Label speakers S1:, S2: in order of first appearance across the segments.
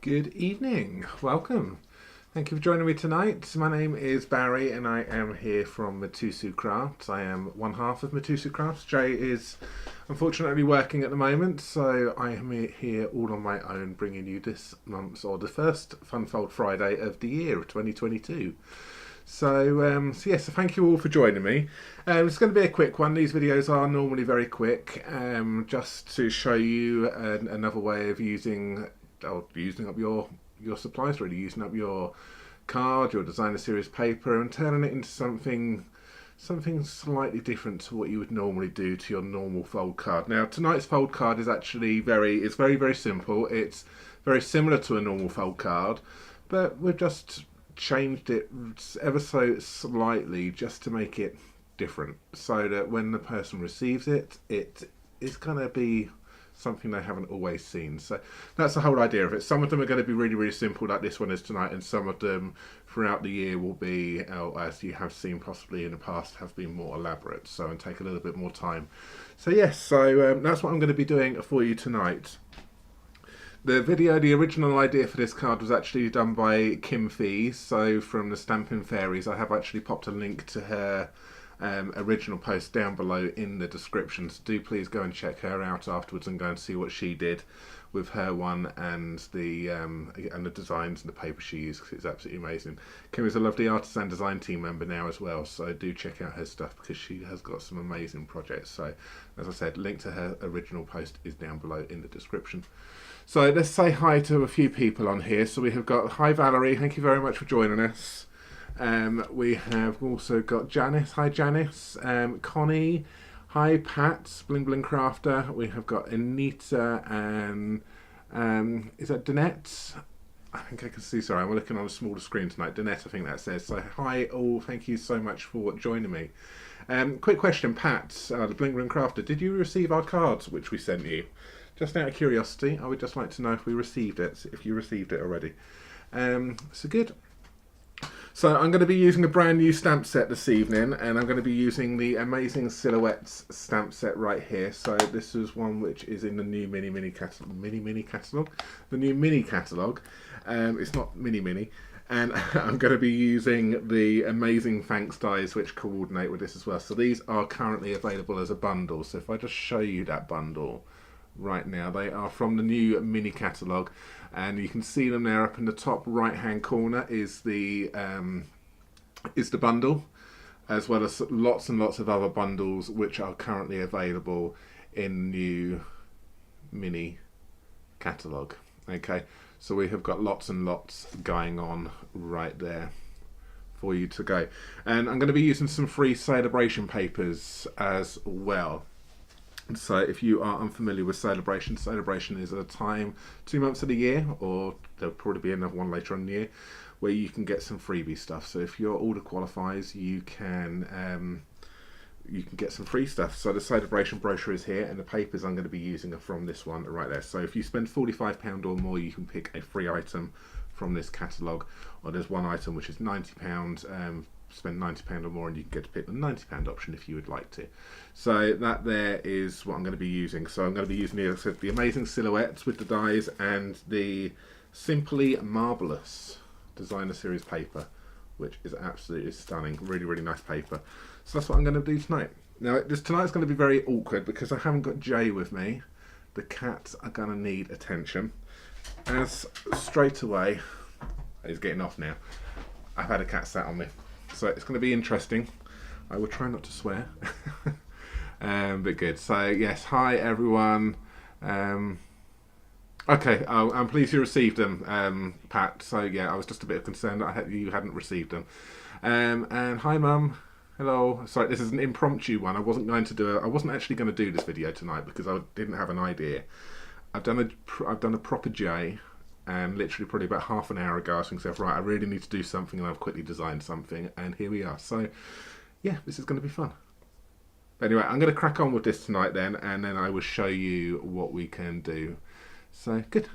S1: Good evening, welcome. Thank you for joining me tonight. My name is Barry and I am here from Mitosu Crafts. I am one half of Mitosu Crafts. Jay is unfortunately working at the moment, so I am here all on my own bringing you this month's, or the first Funfold Friday of the year of 2022. So thank you all for joining me. It's going to be a quick one. These videos are normally very quick, just to show you another way of using up your supplies, really using up your card, your designer series paper, and turning it into something slightly different to what you would normally do to your normal fold card. Now, tonight's fold card is actually very simple. It's very similar to a normal fold card, but we've just changed it ever so slightly just to make it different, so that when the person receives it, it is going to be something they haven't always seen. So that's the whole idea of it. Some of them are going to be really simple, like this one is tonight, and some of them throughout the year will be, as you have seen possibly in the past, have been more elaborate, so and take a little bit more time. So yes, that's what I'm going to be doing for you tonight. The original idea for this card was actually done by Kim Fee, so from the Stampin Fairies. I have actually popped a link to her original post down below in the description, so do please go and check her out afterwards and go and see what she did with her one, and the designs and the paper she used, because it's absolutely amazing. Kim is a lovely artisan design team member now as well, so do check out her stuff because she has got some amazing projects. So as I said, link to her original post is down below in the description. So let's say hi to a few people on here. So we have got, hi Valerie, thank you very much for joining us. We have also got Janice, hi Janice, Connie, hi Pat, Bling Bling Crafter. We have got Anita and is that Danette? I think I can see, sorry, I'm looking on a smaller screen tonight. Danette, I think that says. So hi all, thank you so much for joining me. Quick question, Pat, the Bling Bling Crafter, did you receive our cards which we sent you? Just out of curiosity, I would just like to know if we received it, if you received it already. So good. So I'm going to be using a brand new stamp set this evening, and I'm going to be using the Amazing Silhouettes stamp set right here. So this is one which is in the new Mini Catalogue. The new Mini Catalogue. It's not Mini. And I'm going to be using the Amazing Thanks dies which coordinate with this as well. So these are currently available as a bundle. So if I just show you that bundle right now, they are from the new Mini Catalogue, and you can see them there up in the top right hand corner is the bundle, as well as lots and lots of other bundles which are currently available in the new Mini Catalogue. Okay, so we have got lots and lots going on right there for you to go, and I'm going to be using some free Sale-a-bration papers as well. So if you are unfamiliar with Sale-a-bration, Sale-a-bration is a time, 2 months of the year, or there'll probably be another one later on in the year, where you can get some freebie stuff. So if your order qualifies, you can get some free stuff. So the Sale-a-bration brochure is here, and the papers I'm going to be using are from this one right there. So if you spend £45 or more, you can pick a free item from this catalogue, or there's one item which is £90. Spend £90 or more and you can get to pick the £90 option if you would like to. So that there is what I'm going to be using. So I'm going to be using the Amazing Silhouettes with the dies and the Simply Marvellous designer series paper, which is absolutely stunning. Really nice paper. So that's what I'm going to do tonight. Now tonight's going to be very awkward because I haven't got Jay with me. The cats are going to need attention, as straight away he's getting off now. I've had a cat sat on me. So it's going to be interesting. I will try not to swear. But good. So yes, hi everyone. Okay, I'm pleased you received them, Pat. So yeah, I was just a bit concerned that you hadn't received them. And hi Mum. Hello. Sorry, this is an impromptu one. I wasn't actually going to do this video tonight because I didn't have an idea. I've done a proper J. And literally probably about half an hour ago I was thinking, right, I really need to do something, and I've quickly designed something, and here we are. So yeah, this is going to be fun. Anyway, I'm going to crack on with this tonight then, and then I will show you what we can do. So good.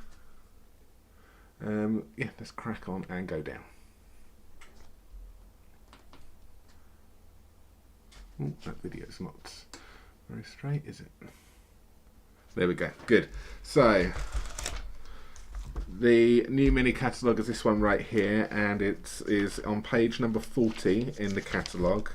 S1: Yeah, let's crack on and go down. Ooh, that video's not very straight, is it? There we go. Good. So The new mini catalogue is this one right here, and it is on page number 40 in the catalogue.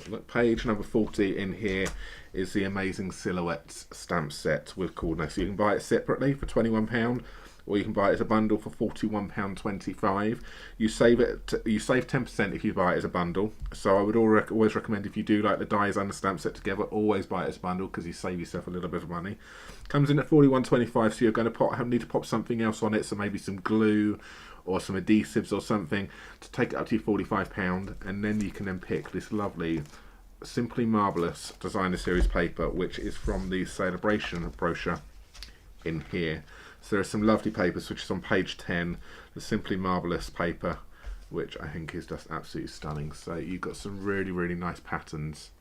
S1: Look, page number 40 in here is the amazing silhouettes stamp set with coordinates. So you can buy it separately for £21, or you can buy it as a bundle for £41.25. You save 10% if you buy it as a bundle. So I would always recommend, if you do like the dies and the stamp set together, always buy it as a bundle, because you save yourself a little bit of money. Comes in at £41.25, so you're going to need to pop something else on it, so maybe some glue or some adhesives or something to take it up to your £45, and then you can then pick this lovely Simply Marvellous Designer Series paper, which is from the Sale-a-bration brochure in here. So there are some lovely papers, which is on page 10, the Simply Marvellous paper, which I think is just absolutely stunning. So you've got some really, really nice patterns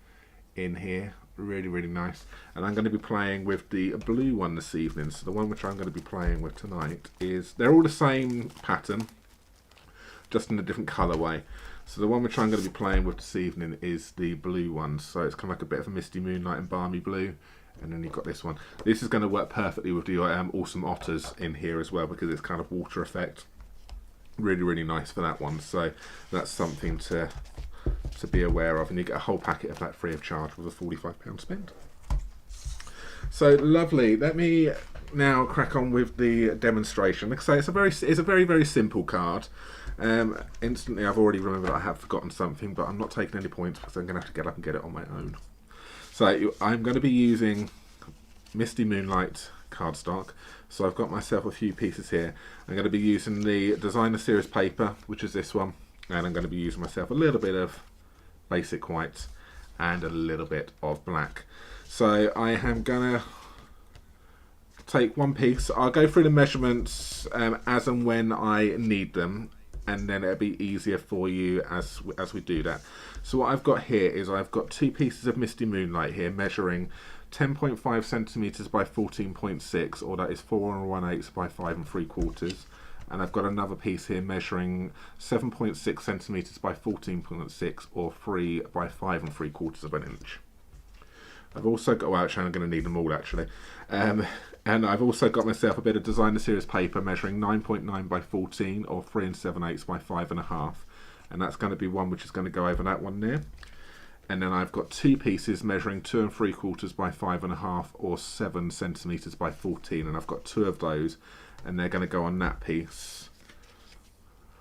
S1: in here, really, really nice. And I'm going to be playing with the blue one this evening. So the one which I'm going to be playing with tonight is, they're all the same pattern, just in a different colourway. So the one which I'm going to be playing with this evening is the blue one. So it's kind of like a bit of a misty moonlight and balmy blue. And then you've got this one. This is going to work perfectly with the awesome otters in here as well, because it's kind of water effect. Really, really nice for that one. So that's something to be aware of. And you get a whole packet of that free of charge with a £45 spend. So lovely. Let me now crack on with the demonstration. Like I say, it's a very, very simple card. Instantly I've already remembered I have forgotten something, but I'm not taking any points because I'm going to have to get up and get it on my own. So I'm going to be using Misty Moonlight cardstock. So I've got myself a few pieces here. I'm going to be using the Designer Series paper, which is this one, and I'm going to be using myself a little bit of basic white and a little bit of black. So I am going to take one piece. I'll go through the measurements as and when I need them, and then it'll be easier for you as we do that. So what I've got here is I've got two pieces of Misty Moonlight here measuring 10.5 centimeters by 14.6, or that is 4 1/8 by 5 3/4. And I've got another piece here measuring 7.6 centimeters by 14.6, or 3 by 5 3/4 of an inch. I've also got, well, actually I'm going to need them all actually. And I've also got myself a bit of Designer Series paper measuring 9.9 by 14, or 3 7/8 by 5.5. And that's going to be one which is going to go over that one there. And then I've got two pieces measuring 2 3/4 by 5.5, or 7 centimeters by 14. And I've got two of those, and they're going to go on that piece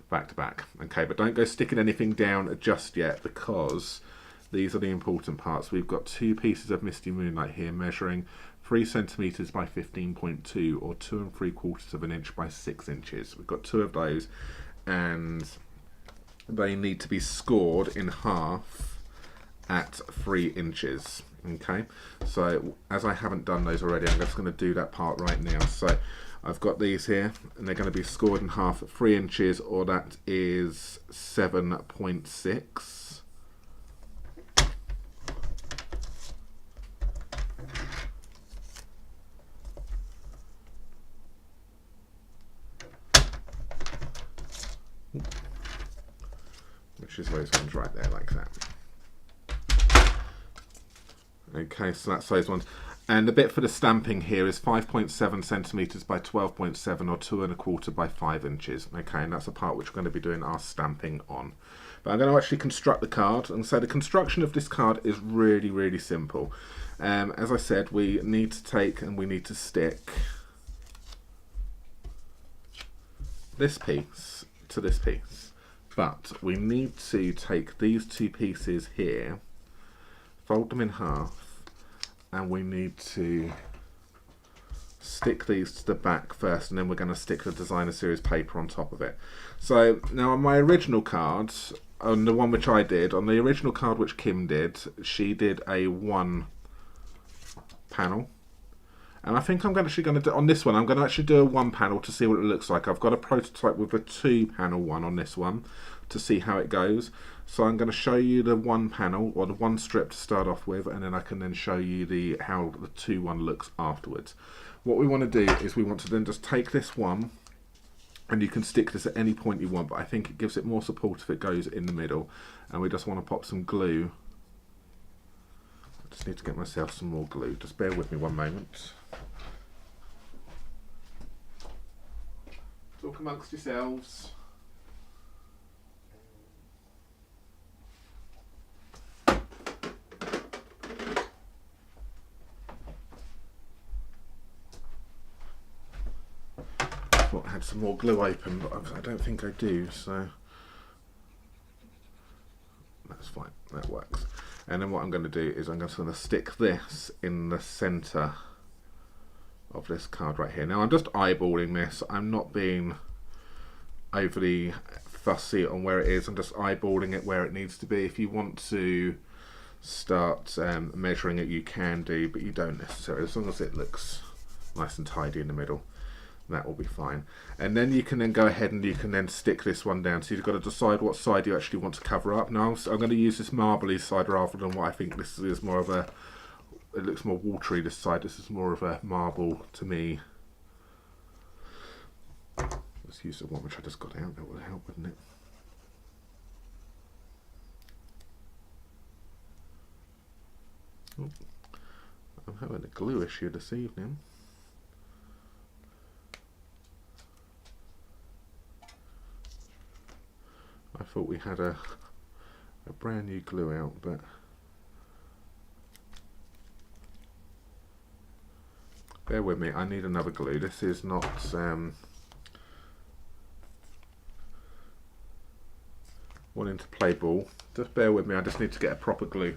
S1: back to back. Okay, but don't go sticking anything down just yet, because these are the important parts. We've got two pieces of Misty Moonlight here measuring 3 centimeters by 15.2, or 2 3/4 of an inch by 6 inches. We've got two of those, and they need to be scored in half at 3 inches. Okay, so as I haven't done those already, I'm just going to do that part right now. So I've got these here, and they're going to be scored in half at 3 inches, or that is 7.6. Which is those ones right there, like that. Okay, so that's those ones. And the bit for the stamping here is 5.7 centimeters by 12.7, or 2 1/4 by 5 inches. Okay, and that's the part which we're going to be doing our stamping on. But I'm going to actually construct the card, and so the construction of this card is really, really simple. As I said, we need to take and we need to stick this piece to this piece. But we need to take these two pieces here, fold them in half, and we need to stick these to the back first, and then we're going to stick the Designer Series paper on top of it. So now on my original card, on the one which I did, on the original card which Kim did, she did a 1 panel. And I think I'm actually going to do, on this one, I'm going to actually do a 1 panel to see what it looks like. I've got a prototype with a 2 panel one on this one to see how it goes. So I'm going to show you the 1 panel, or the 1 strip to start off with, and then I can then show you how the 2 one looks afterwards. What we want to do is we want to then just take this one, and you can stick this at any point you want, but I think it gives it more support if it goes in the middle. And we just want to pop some glue. I just need to get myself some more glue. Just bear with me one moment. Talk amongst yourselves. I had some more glue open, but I don't think I do, so that's fine, that works. And then what I'm going to do is I'm just going to stick this in the centre of this card right here. Now I'm just eyeballing this, I'm not being overly fussy on where it is, I'm just eyeballing it where it needs to be. If you want to start measuring it, you can do, but you don't necessarily, as long as it looks nice and tidy in the middle. That will be fine. And then you can then go ahead and you can then stick this one down. So you've got to decide what side you actually want to cover up. Now I'm going to use this marbly side rather than what I think this is more of a, it looks more watery this side. This is more of a marble to me. Let's use the one which I just got out, that would help, wouldn't it? Oh, I'm having a glue issue this evening. I thought we had a brand new glue out, but bear with me, I need another glue. This is not wanting to play ball. Just bear with me, I just need to get a proper glue.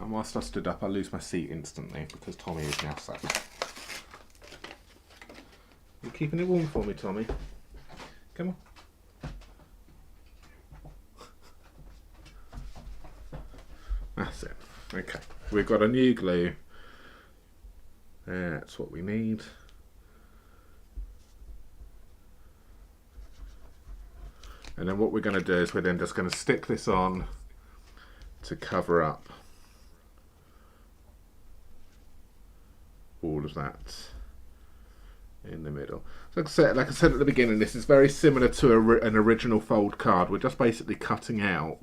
S1: And whilst I stood up, I lose my seat instantly because Tommy is now sat. You keeping it warm for me, Tommy? Come on. That's it. Okay, we've got a new glue. That's what we need. And then what we're going to do is we're then just going to stick this on to cover up all of that in the middle. So like I said at the beginning, this is very similar to an original fold card. We're just basically cutting out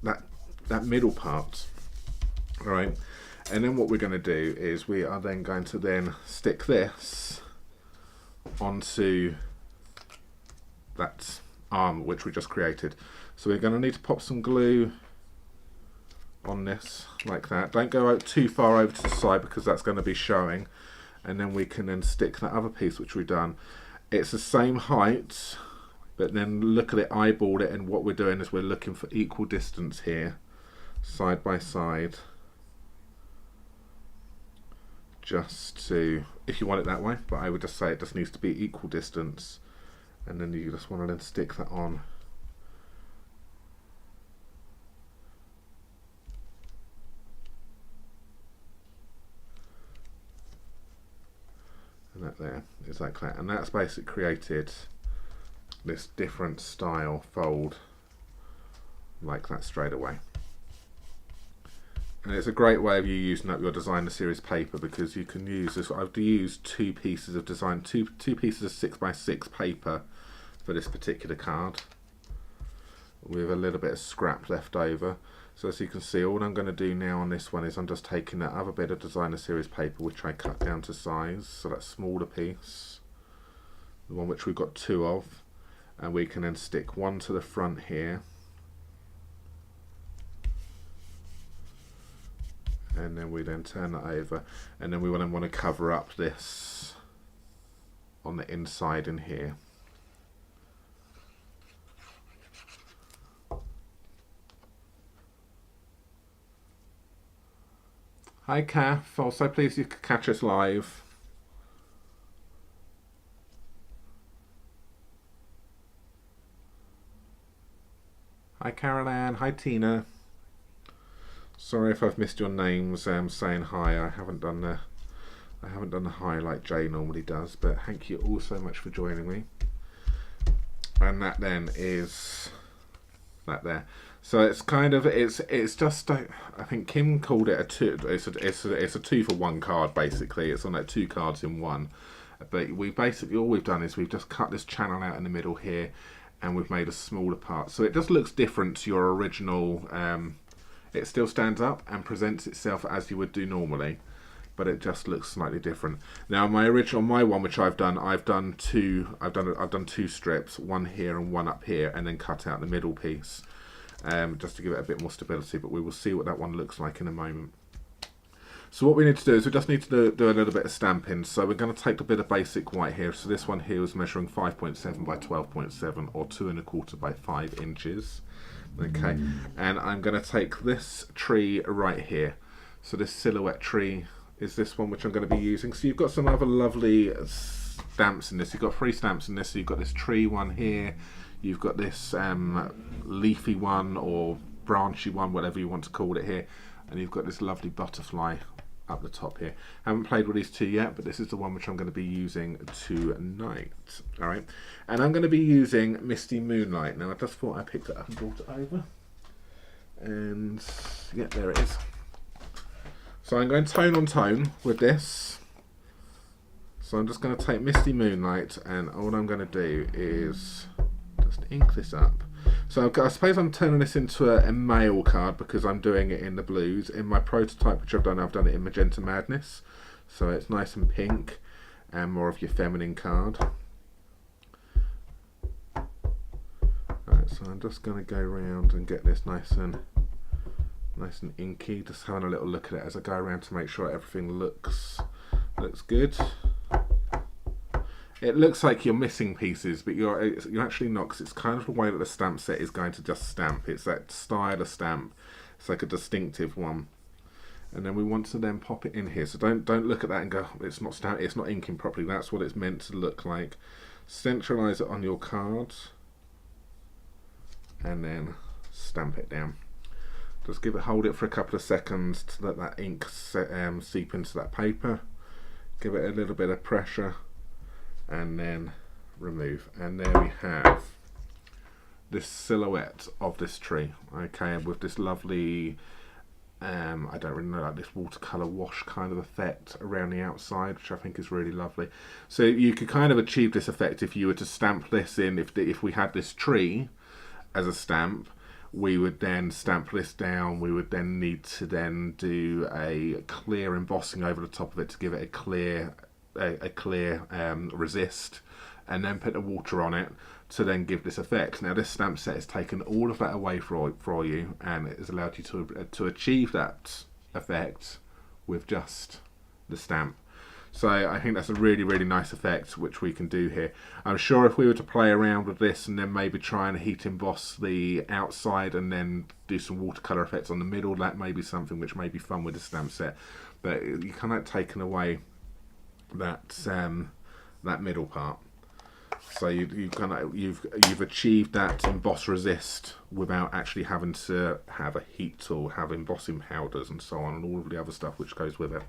S1: that middle part, all right? And then what we're going to do is we are then going to then stick this onto that arm which we just created. So we're going to need to pop some glue on this like that. Don't go out too far over to the side because that's going to be showing. And then we can then stick that other piece which we've done. It's the same height, but then look at it, eyeball it, and what we're doing is we're looking for equal distance here, side by side. Just to, if you want it that way, but I would just say it just needs to be equal distance. And then you just want to then stick that on. And that there is like that. And that's basically created this different style fold like that straight away. And it's a great way of you using up your designer series paper because you can use this. I've used two pieces of design, two pieces of 6x6 paper for this particular card with a little bit of scrap left over. So as you can see, all I'm going to do now on this one is I'm just taking that other bit of designer series paper which I cut down to size, so that smaller piece, the one which we've got two of, and we can then stick one to the front here, and then we then turn that over, and then we want to cover up this on the inside in here. Hi Kath, also pleased you could catch us live. Hi Carol Ann, hi Tina. Sorry if I've missed your names saying hi. I haven't done the hi like Jay normally does, but thank you all so much for joining me. And that then is that there. So it's kind of it's just I think Kim called it a two. It's a 2 for 1 card basically. It's on like 2 cards in one. But we basically all we've done is we've just cut this channel out in the middle here, and we've made a smaller part. So it just looks different to your original. It still stands up and presents itself as you would do normally, but it just looks slightly different. Now my one which I've done 2 strips, one here and one up here, and then cut out the middle piece. Just to give it a bit more stability, but we will see what that one looks like in a moment. So what we need to do is we just need to do a little bit of stamping. So we're going to take the bit of basic white here. So this one here is measuring 5.7 by 12.7 or 2¼ by 5 inches. Okay, and I'm going to take this tree right here. So this silhouette tree is this one which I'm going to be using. So you've got some other lovely stamps in this. You've got 3 stamps in this. So you've got this tree one here. You've got this leafy one or branchy one, whatever you want to call it here. And you've got this lovely butterfly up the top here. I haven't played with these 2 yet, but this is the one which I'm going to be using tonight. All right, and I'm going to be using Misty Moonlight. Now I just thought I picked it up and brought it over, and yeah, there it is. So I'm going tone on tone with this. So I'm just going to take Misty Moonlight, and all I'm going to do is just ink this up. So I suppose I'm turning this into a male card because I'm doing it in the blues. In my prototype, which I've done it in Magenta Madness. So it's nice and pink and more of your feminine card. Right, so I'm just going to go around and get this nice and inky. Just having a little look at it as I go around to make sure everything looks good. It looks like you're missing pieces, but you're actually not, because it's kind of the way that the stamp set is going to just stamp. It's that style of stamp. It's like a distinctive one. And then we want to then pop it in here. So don't look at that and go, it's not stamped, it's not inking properly. That's what it's meant to look like. Centralize it on your card, and then stamp it down. Just hold it for a couple of seconds to let that ink seep into that paper. Give it a little bit of pressure, and then remove, and there we have this silhouette of this tree, okay, with this lovely I don't really know, like this watercolor wash kind of effect around the outside, which I think is really lovely. So you could kind of achieve this effect if you were to stamp this in. If we had this tree as a stamp, we would then stamp this down. We would then need to then do a clear embossing over the top of it to give it a clear resist, and then put the water on it to then give this effect. Now this stamp set has taken all of that away for you, and it has allowed you to achieve that effect with just the stamp. So I think that's a really, really nice effect which we can do here. I'm sure if we were to play around with this and then maybe try and heat emboss the outside and then do some watercolor effects on the middle, that may be something which may be fun with the stamp set. But you cannot taken away that that middle part. So you've achieved that emboss resist without actually having to have a heat tool, have embossing powders and so on, and all of the other stuff which goes with it.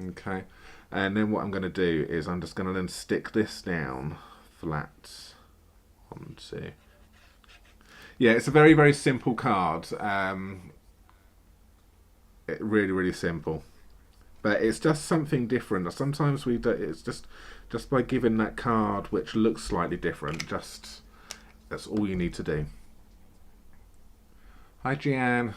S1: Okay, and then what I'm going to do is I'm just going to then stick this down flat onto. Yeah, it's a very, very simple card. Really, really simple. But it's just something different. Sometimes we do, it's just by giving that card which looks slightly different. That's all you need to do. Hi, Gianne.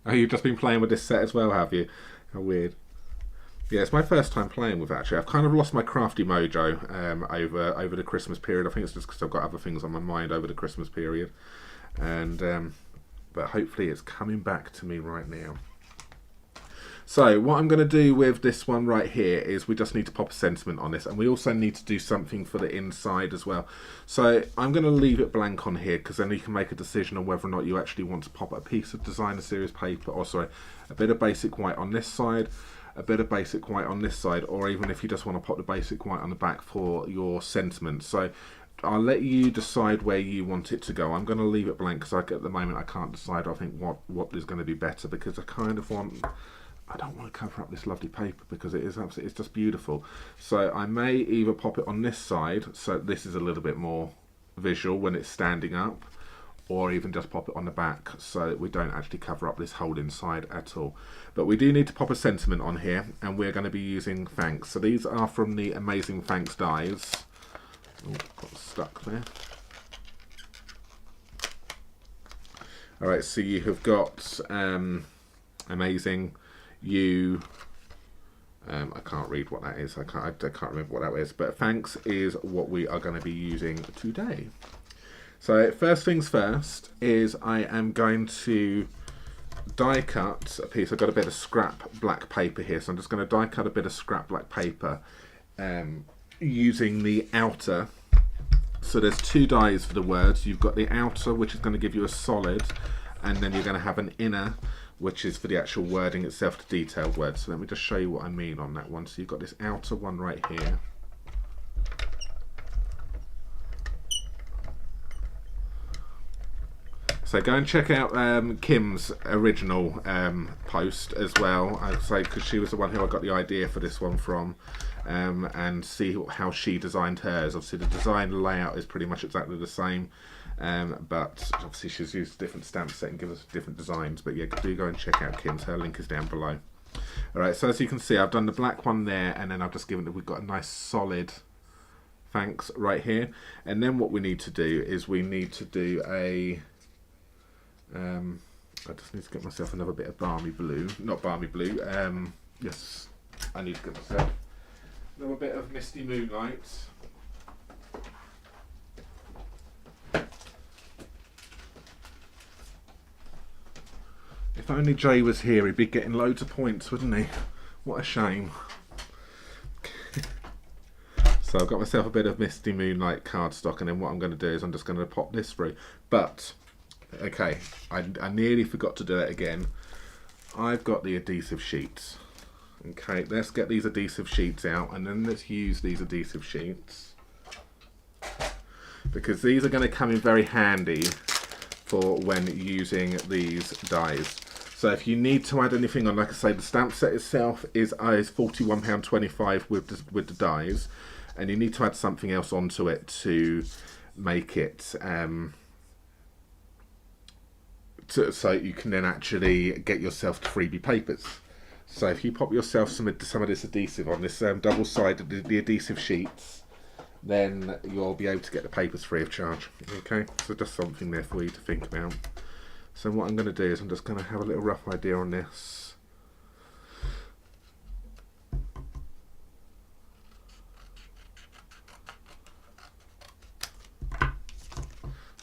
S1: Oh, you've just been playing with this set as well, have you? How weird. Yeah, it's my first time playing with it, actually. I've kind of lost my crafty mojo over the Christmas period. I think it's just because I've got other things on my mind over the Christmas period, and but hopefully it's coming back to me right now. So what I'm going to do with this one right here is we just need to pop a sentiment on this, and we also need to do something for the inside as well. So I'm going to leave it blank on here, because then you can make a decision on whether or not you actually want to pop a piece of designer series paper, or sorry, a bit of basic white on this side, a bit of basic white on this side, or even if you just want to pop the basic white on the back for your sentiment. So I'll let you decide where you want it to go. I'm going to leave it blank because at the moment I can't decide. I think what is going to be better, because I kind of want I don't want to cover up this lovely paper because it is absolutely, it's just beautiful. So I may either pop it on this side, so this is a little bit more visual when it's standing up, or even just pop it on the back so that we don't actually cover up this whole inside at all. But we do need to pop a sentiment on here, and we're going to be using thanks. So these are from the Amazing Thanks dies. Oh, got stuck there. Alright, so you have got Amazing, You, I can't read what that is, I can't remember what that is, but thanks is what we are going to be using today. So first things first is I am going to die cut a piece. I've got a bit of scrap black paper here, so I'm just going to die cut a bit of scrap black paper using the outer. So there's two dies for the words. You've got the outer, which is going to give you a solid, and then you're going to have an inner, which is for the actual wording itself, the detailed words. So let me just show you what I mean on that one. So you've got this outer one right here. So go and check out Kim's original post as well, I'd say, because she was the one who I got the idea for this one from, and see how she designed hers. Obviously the design layout is pretty much exactly the same, but obviously she's used a different stamp set and given us different designs. But yeah, do go and check out Kim's. Her link is down below. Alright, so as you can see, I've done the black one there, and then I've just given it, we've got a nice solid thanks right here. And then what we need to do is we need to do a I just need to get myself another bit of balmy blue. Not balmy blue. Yes, I need to get myself another bit of misty moonlight. If only Jay was here, he'd be getting loads of points, wouldn't he? What a shame. So I've got myself a bit of misty moonlight cardstock, and then what I'm going to do is I'm just going to pop this through. But okay, I nearly forgot to do it again. I've got the adhesive sheets. Okay, let's get these adhesive sheets out, and then let's use these adhesive sheets, because these are going to come in very handy for when using these dies. So if you need to add anything on, like I say, the stamp set itself is £41.25 with the dies, and you need to add something else onto it to make it so you can then actually get yourself freebie papers. So if you pop yourself some of this adhesive on this double-sided, the adhesive sheets, then you'll be able to get the papers free of charge. Okay, so just something there for you to think about. So what I'm going to do is I'm just going to have a little rough idea on this.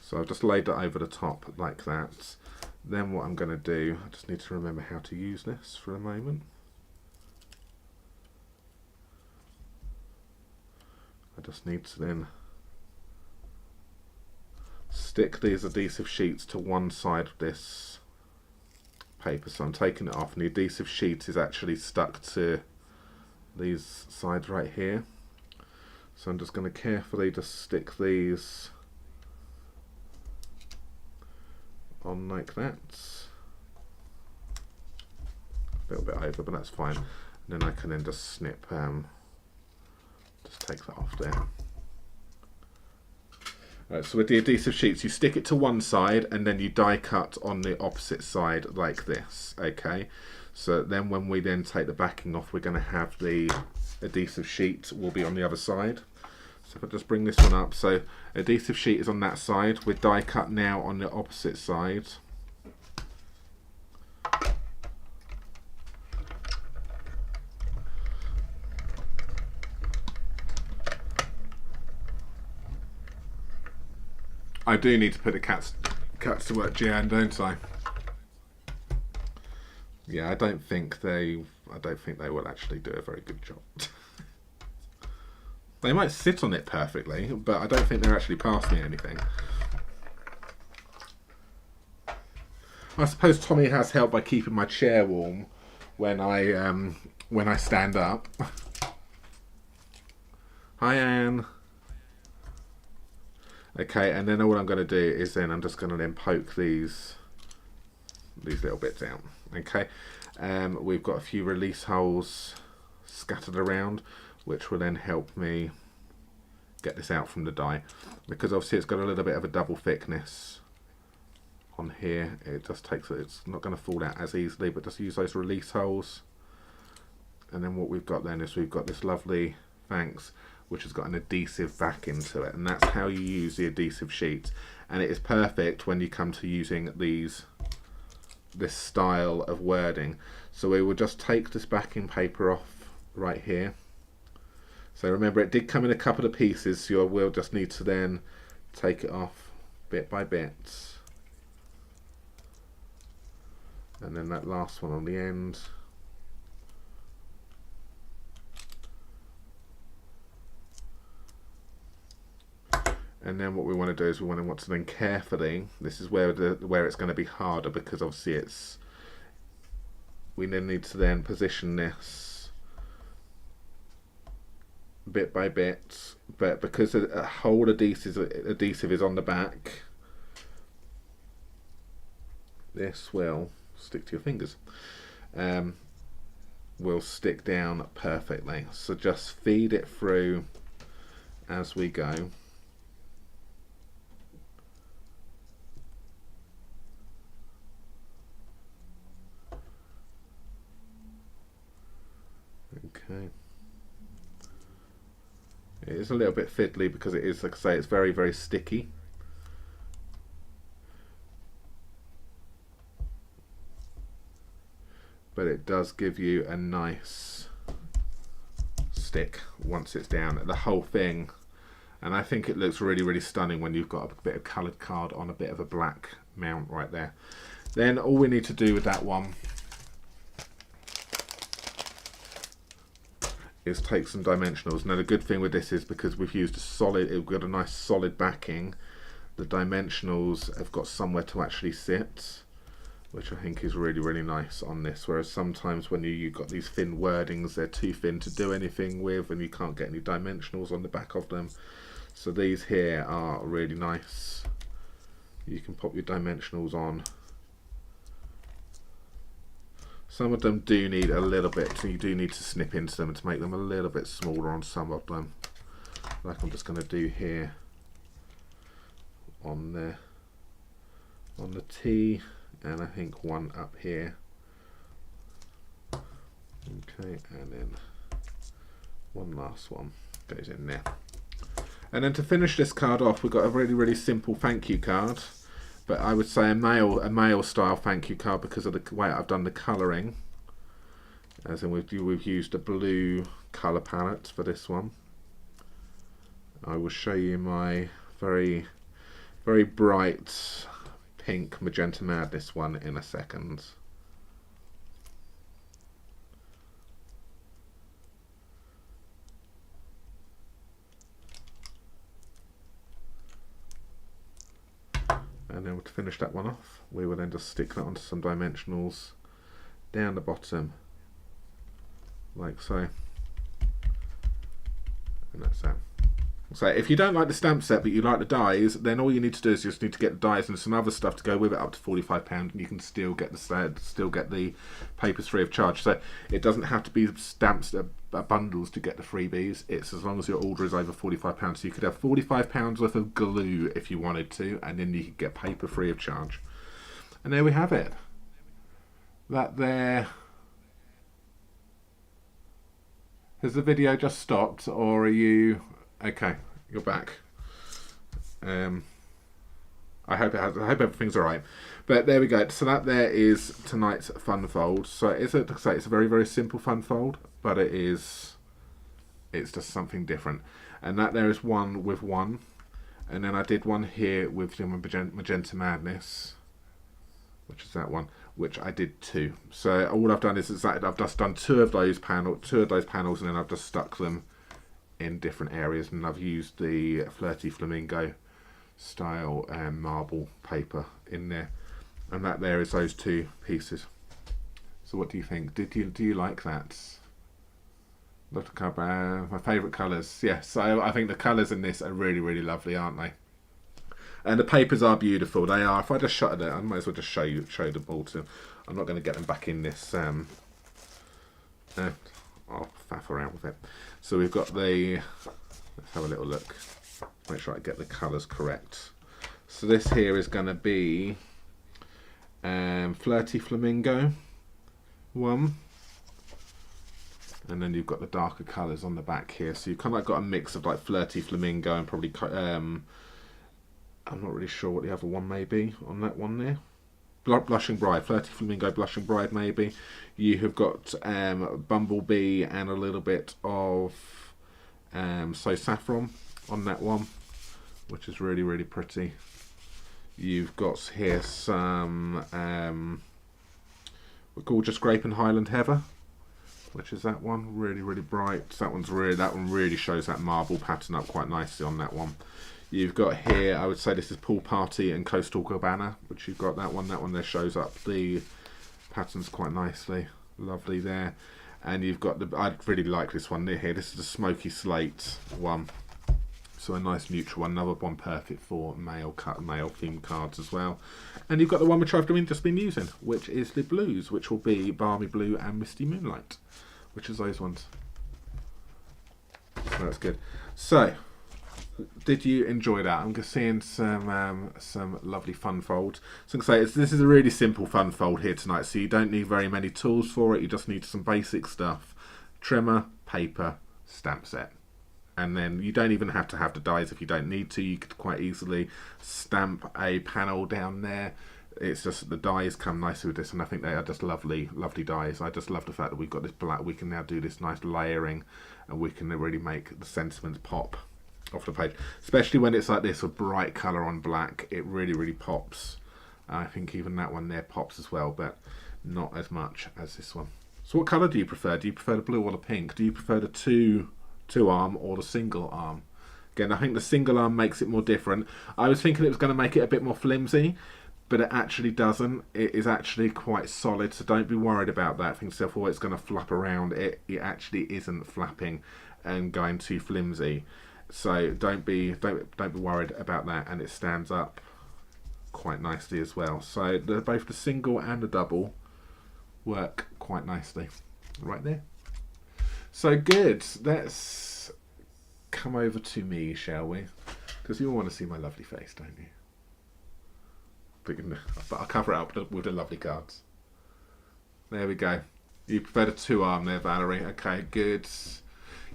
S1: So I've just laid that over the top like that. Then what I'm going to do, I just need to remember how to use this for a moment. I just need to then stick these adhesive sheets to one side of this paper. So I'm taking it off, and the adhesive sheet is actually stuck to these sides right here. So I'm just going to carefully just stick these on like that. A little bit over, but that's fine. And then I can then just snip, just take that off there. Right, so with the adhesive sheets, you stick it to one side and then you die cut on the opposite side like this. Okay, so then when we then take the backing off, we're going to have the adhesive sheet will be on the other side. So if I just bring this one up, so adhesive sheet is on that side, with die cut now on the opposite side. I do need to put the cats to work, Jan, don't I? Yeah, I don't think they will actually do a very good job. They might sit on it perfectly, but I don't think they're actually passing anything. I suppose Tommy has helped by keeping my chair warm when I stand up. Hi, Anne. Okay, and then all I'm going to do is then I'm just going to then poke these little bits out. Okay, We've got a few release holes scattered around, which will then help me get this out from the die, because obviously it's got a little bit of a double thickness on here. It just takes it, it's not going to fall out as easily, but just use those release holes. And then what we've got then is we've got this lovely Thanks, which has got an adhesive back into it, and that's how you use the adhesive sheet. And it is perfect when you come to using this style of wording. So we will just take this backing paper off right here. So remember, it did come in a couple of pieces, so you will just need to then take it off bit by bit. And then that last one on the end. And then what we want to do is we want to then carefully, this is where it's going to be harder, because obviously we then need to then position this bit by bit, but because a whole adhesive is on the back, this will stick to your fingers, will stick down perfectly. So just feed it through as we go. Okay. It is a little bit fiddly because it is, like I say, it's very, very sticky. But it does give you a nice stick once it's down, the whole thing. And I think it looks really, really stunning when you've got a bit of coloured card on a bit of a black mount right there. Then all we need to do with that one is take some dimensionals. Now the good thing with this is because we've used we've got a nice solid backing, the dimensionals have got somewhere to actually sit, which I think is really, really nice on this. Whereas sometimes when you've got these thin wordings, they're too thin to do anything with, and you can't get any dimensionals on the back of them. So these here are really nice. You can pop your dimensionals on. Some of them do need a little bit, so you do need to snip into them to make them a little bit smaller on some of them. Like I'm just going to do here on the T, and I think one up here. Okay, and then one last one goes in there. And then to finish this card off, we've got a really, really simple thank you card. But I would say a mail style thank you card because of the way I've done the colouring. As in we've used a blue colour palette for this one. I will show you my very, very bright pink Magenta Madness one in a second. And then to finish that one off, we will then just stick that onto some dimensionals down the bottom, like so. And that's that. So if you don't like the stamp set but you like the dies, then all you need to do is just need to get the dies and some other stuff to go with it, up to £45, and you can still get the papers free of charge. So it doesn't have to be stamps bundles to get the freebies. It's as long as your order is over £45. So you could have £45 worth of glue if you wanted to, and then you could get paper free of charge. And there we have it. That there. Has the video just stopped, or are you okay? You're back. I hope it has. I hope everything's all right. But there we go. So that there is tonight's fun fold. So it's a very, very simple fun fold, but it's just something different. And that there is one with one, and then I did one here with the Magenta Madness, which is that one, which I did two. So all I've done is that I've just done two of those panels, and then I've just stuck them in different areas, and I've used the Flirty Flamingo style marble paper in there, and that there is those two pieces. So what do you think? Do you like that? Love the cover. My favourite colours. Yes, I think the colours in this are really, really lovely, aren't they? And the papers are beautiful. They are. If I just shut it, I might as well just show them all to. I'm not going to get them back in this. I'll faff around with it. So we've got the. Let's have a little look. Make sure I get the colours correct. So this here is going to be Flirty Flamingo one. And then you've got the darker colours on the back here. So you've kind of like got a mix of like Flirty Flamingo and probably, I'm not really sure what the other one may be on that one there. Blushing Bride, Flirty Flamingo, Blushing Bride maybe. You have got Bumblebee and a little bit of So Saffron on that one, which is really, really pretty. You've got here some Gorgeous Grape and Highland Heather, which is that one, really, really bright. That one really shows that marble pattern up quite nicely on that one. You've got here, I would say this is Pool Party and Coastal Cabana, which you've got that one. That one there shows up the patterns quite nicely, lovely there. And you've got I really like this one here. This is the Smoky Slate one, so a nice neutral one. Another one perfect for male themed cards as well. And you've got the one which I've just been using, which is the blues, which will be Balmy Blue and Misty Moonlight, which is those ones. So that's good. So, did you enjoy that? I'm just seeing some lovely fun folds. So I'm going to say this is a really simple fun fold here tonight, so you don't need very many tools for it. You just need some basic stuff: trimmer, paper, stamp set. And then you don't even have to have the dies if you don't need to. You could quite easily stamp a panel down there. It's just the dies come nicely with this, and I think they are just lovely, lovely dies. I just love the fact that we've got this black. We can now do this nice layering, and we can really make the sentiments pop off the page, especially when it's like this, a bright colour on black. It really, really pops. I think even that one there pops as well, but not as much as this one. So what colour do you prefer? Do you prefer the blue or the pink? Do you prefer the two arm or the single arm? Again, I think the single arm makes it more different. I was thinking it was going to make it a bit more flimsy, but it actually doesn't. It is actually quite solid, so don't be worried about that. Think to yourself, oh, it's going to flap around. It actually isn't flapping and going too flimsy. So don't be worried about that, and it stands up quite nicely as well. So both the single and the double work quite nicely right there. So good. Let's come over to me, shall we? Because you all want to see my lovely face, don't you? But I'll cover it up with the lovely cards. There we go. You prefer the two arm there, Valerie. Okay, good.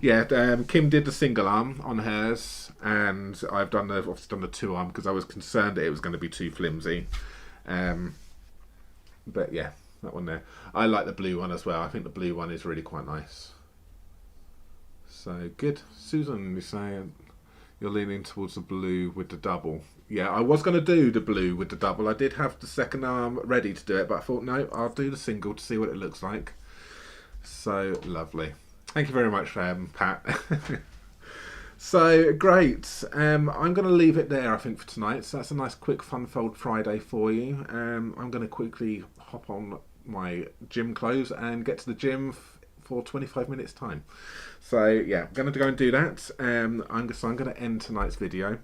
S1: Yeah, Kim did the single arm on hers, and I've done the two arm because I was concerned that it was going to be too flimsy. But yeah, that one there. I like the blue one as well. I think the blue one is really quite nice. So good. Susan, you say you're leaning towards the blue with the double. Yeah, I was going to do the blue with the double. I did have the second arm ready to do it, but I thought, no, I'll do the single to see what it looks like. So lovely. Thank you very much, Pat. So great. I'm going to leave it there, I think, for tonight. So that's a nice quick fun fold Friday for you. I'm going to quickly hop on my gym clothes and get to the gym for 25 minutes time. So yeah, I'm going to go and do that. I'm going to end tonight's video,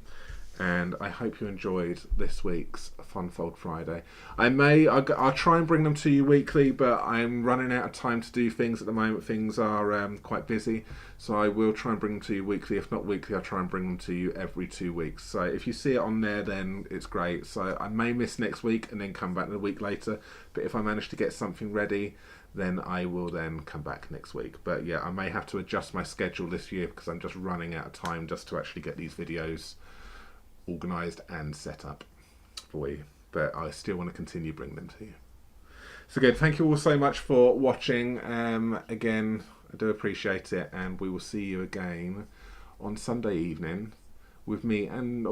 S1: and I hope you enjoyed this week's Fun Fold Friday. I'll try and bring them to you weekly, but I'm running out of time to do things at the moment. Things are quite busy, so I will try and bring them to you weekly. If not weekly, I'll try and bring them to you every 2 weeks. So if you see it on there, then it's great. So I may miss next week and then come back a week later, but if I manage to get something ready, then I will then come back next week. But yeah, I may have to adjust my schedule this year because I'm just running out of time just to actually get these videos organised and set up for you, but I still want to continue bringing them to you. So good, thank you all so much for watching. Again, I do appreciate it, and we will see you again on Sunday evening with me and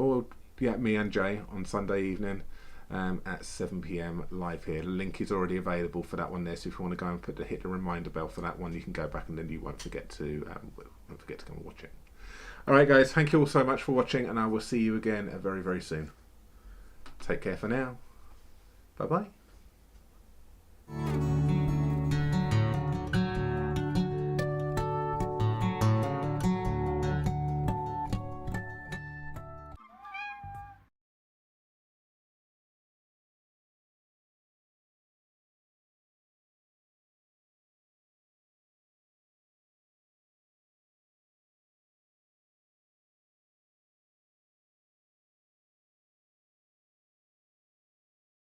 S1: Jay on Sunday evening at 7 PM live here. The link is already available for that one there, so if you want to go and hit the reminder bell for that one, you can go back and then you won't forget to come and watch it. Alright guys, thank you all so much for watching, and I will see you again very, very soon. Take care for now. Bye bye.